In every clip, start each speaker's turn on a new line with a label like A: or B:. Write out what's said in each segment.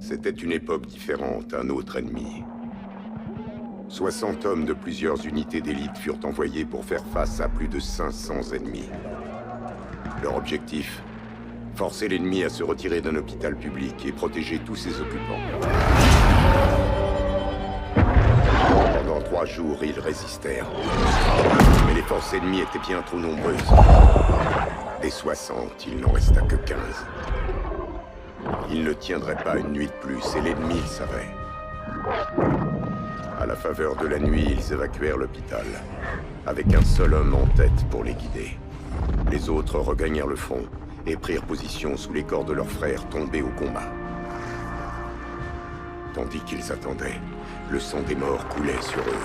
A: C'était une époque différente, un autre ennemi. 60 hommes de plusieurs unités d'élite furent envoyés pour faire face à plus de 500 ennemis. Leur objectif? Forcer l'ennemi à se retirer d'un hôpital public et protéger tous ses occupants. Pendant 3 jours, ils résistèrent. Mais les forces ennemies étaient bien trop nombreuses. Des 60, il n'en resta que 15. Ils ne tiendraient pas une nuit de plus, et l'ennemi le savait. À la faveur de la nuit, ils évacuèrent l'hôpital, avec un seul homme en tête pour les guider. Les autres regagnèrent le front et prirent position sous les corps de leurs frères tombés au combat. Tandis qu'ils attendaient, le sang des morts coulait sur eux.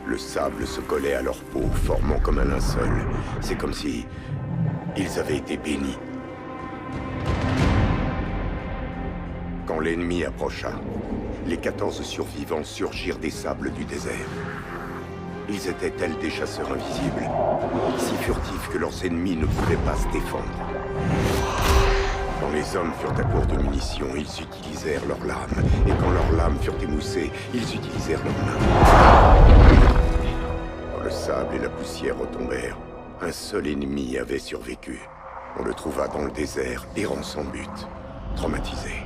A: Le sable se collait à leur peau, formant comme un linceul. C'est comme si ils avaient été bénis. Quand l'ennemi approcha, les 14 survivants surgirent des sables du désert. Ils étaient tels des chasseurs invisibles, si furtifs que leurs ennemis ne pouvaient pas se défendre. Quand les hommes furent à court de munitions, ils utilisèrent leurs lames. Et quand leurs lames furent émoussées, ils utilisèrent leurs mains. Quand le sable et la poussière retombèrent, un seul ennemi avait survécu. On le trouva dans le désert, errant sans but, traumatisé.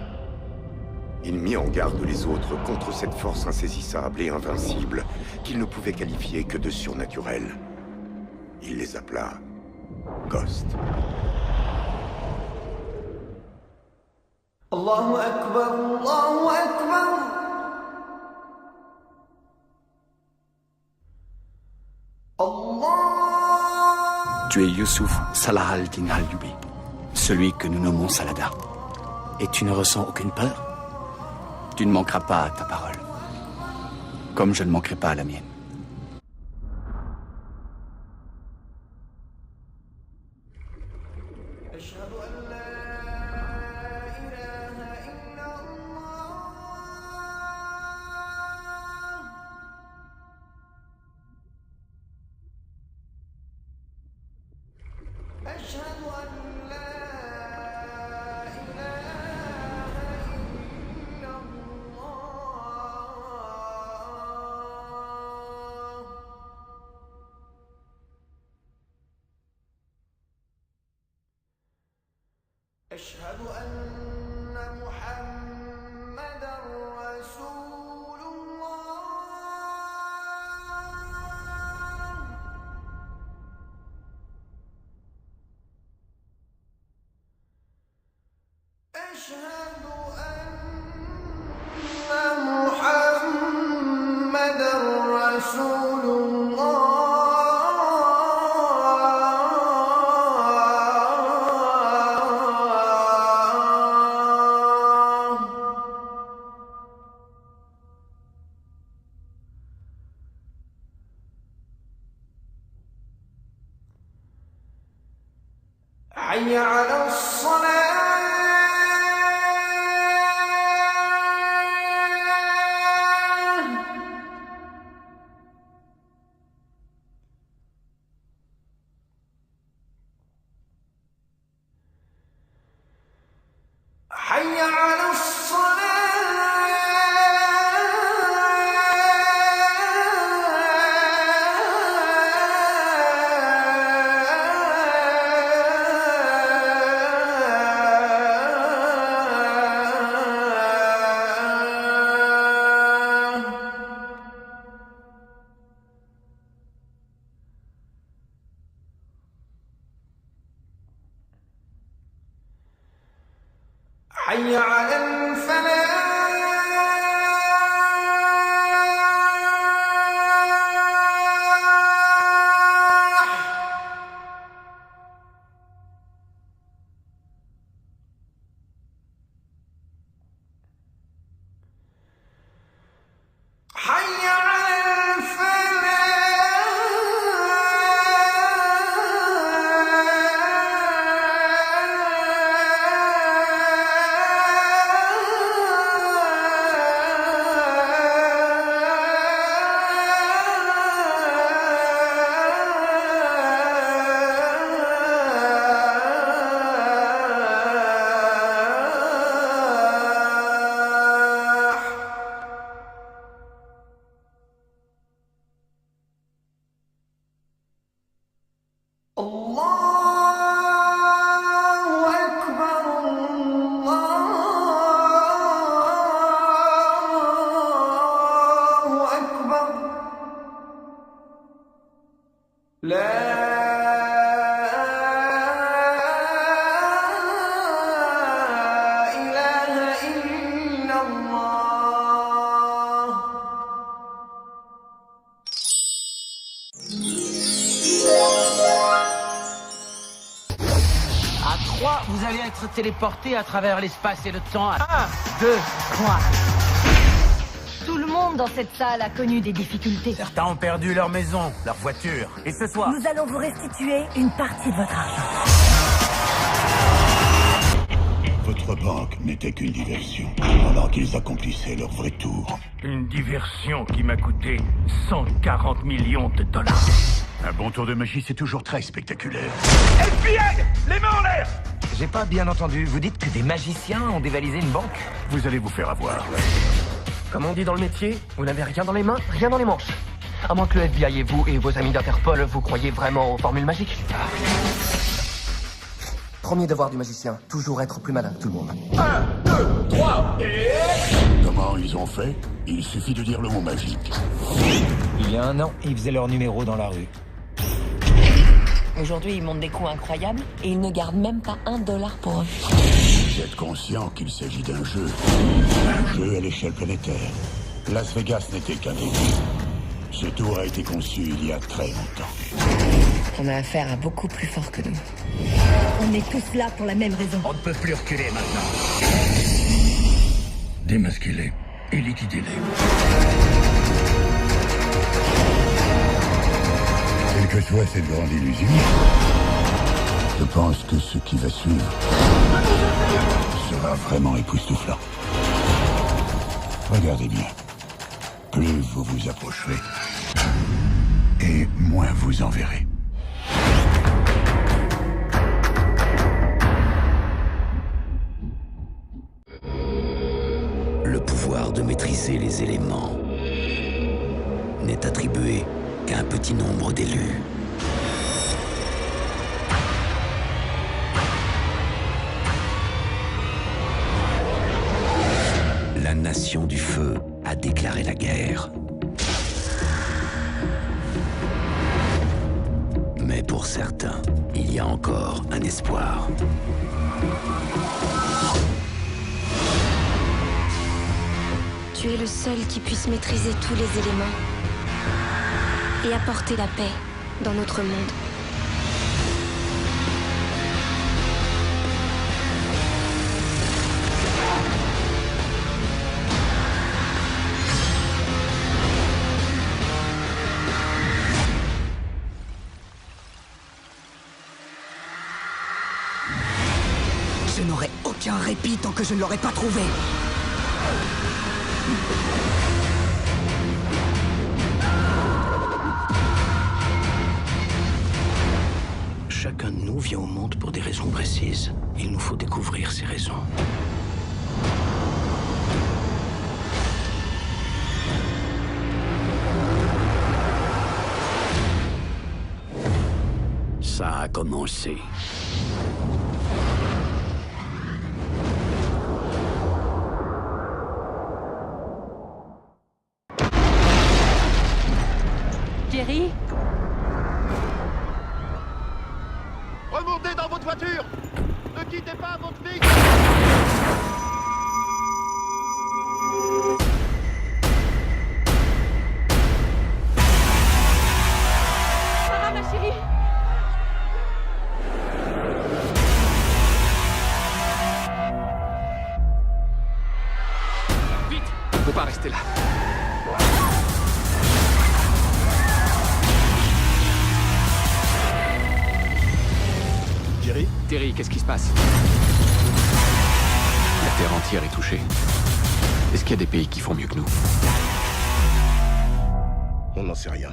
A: Il mit en garde les autres contre cette force insaisissable et invincible qu'il ne pouvait qualifier que de surnaturelle. Il les appela Ghost.
B: Allahu Akbar, Allahu Akbar. Allah.
C: Tu es Youssouf Salah al-Din al-Yubi, celui que nous nommons Salada. Et tu ne ressens aucune peur? Tu ne manqueras pas à ta parole, comme je ne manquerai pas à la mienne.
B: أشهد أن محمدًا رسول الله. أشهد أن محمدًا رسول الله. حي على الصلاة. حي على حي على الفلاح. حي على الفلاح.
D: allez être téléporté à travers l'espace et le temps. 1, 2, 3.
E: Tout le monde dans cette salle a connu des difficultés.
D: Certains ont perdu leur maison, leur voiture. Et ce soir,
E: Nous allons vous restituer une partie de votre argent.
F: Votre banque n'était qu'une diversion, alors qu'ils accomplissaient leur vrai tour.
G: Une diversion qui m'a coûté 140 millions de dollars.
F: Un bon tour de magie, c'est toujours très spectaculaire.
G: FBI! Les mains en l'air!
H: J'ai pas bien entendu. Vous dites que des magiciens ont dévalisé une banque?
F: Vous allez vous faire avoir.
H: Comme on dit dans le métier, vous n'avez rien dans les mains, rien dans les manches. À moins que le FBI et vous et vos amis d'Interpol, vous croyez vraiment aux formules magiques. Premier devoir du magicien, toujours être plus malin que tout le monde.
F: Comment ils ont fait? Il suffit de dire le mot magique.
H: Il y a 1 an, ils faisaient leur numéro dans la rue.
I: Aujourd'hui, ils montent des coups incroyables et ils ne gardent même pas $1 pour eux.
F: Vous êtes conscient qu'il s'agit d'un jeu. Un jeu à l'échelle planétaire. Las Vegas n'était qu'un début. Ce tour a été conçu il y a très longtemps.
I: On a affaire à beaucoup plus fort que nous.
E: On est tous là pour la même raison.
F: On ne peut plus reculer maintenant. Démasquez-les et liquidez-les. Quelle que soit cette grande illusion, je pense que ce qui va suivre sera vraiment époustouflant. Regardez bien. Plus vous vous approcherez, et moins vous en verrez.
J: Le pouvoir de maîtriser les éléments n'est attribué qu'à un petit nombre d'élus. La nation du feu a déclaré la guerre. Mais pour certains, il y a encore un espoir.
K: Tu es le seul qui puisse maîtriser tous les éléments et apporter la paix dans notre monde.
J: Je n'aurai aucun répit tant que je ne l'aurai pas trouvé. Chacun de nous vient au monde pour des raisons précises. Il nous faut découvrir ces raisons. Ça a commencé.
E: Jerry?
G: Remontez dans votre voiture! Ne quittez pas votre véhicule!
E: Ça va, ma chérie?
C: Vite! Faut pas rester là. Terry, qu'est-ce qui se passe? La Terre entière est touchée. Est-ce qu'il y a des pays qui font mieux que nous?
A: On n'en sait rien.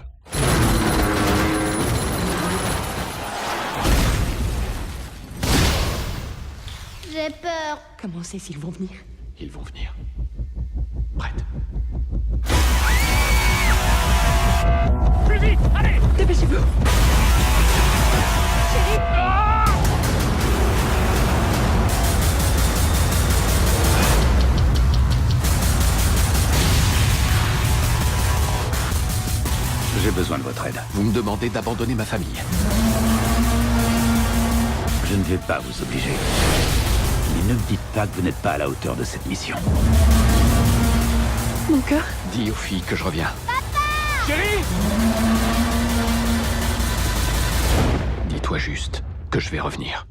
K: J'ai peur.
E: Comment c'est s'ils vont venir?
C: Ils vont venir. Prête.
G: Plus vite! Allez!
E: Dépêchez-vous!
J: J'ai besoin de votre aide.
C: Vous me demandez d'abandonner ma famille.
J: Je ne vais pas vous obliger. Mais ne me dites pas que vous n'êtes pas à la hauteur de cette mission.
E: Mon cœur?
C: Dis aux filles que je reviens.
G: Chérie!
C: Dis-toi juste que je vais revenir.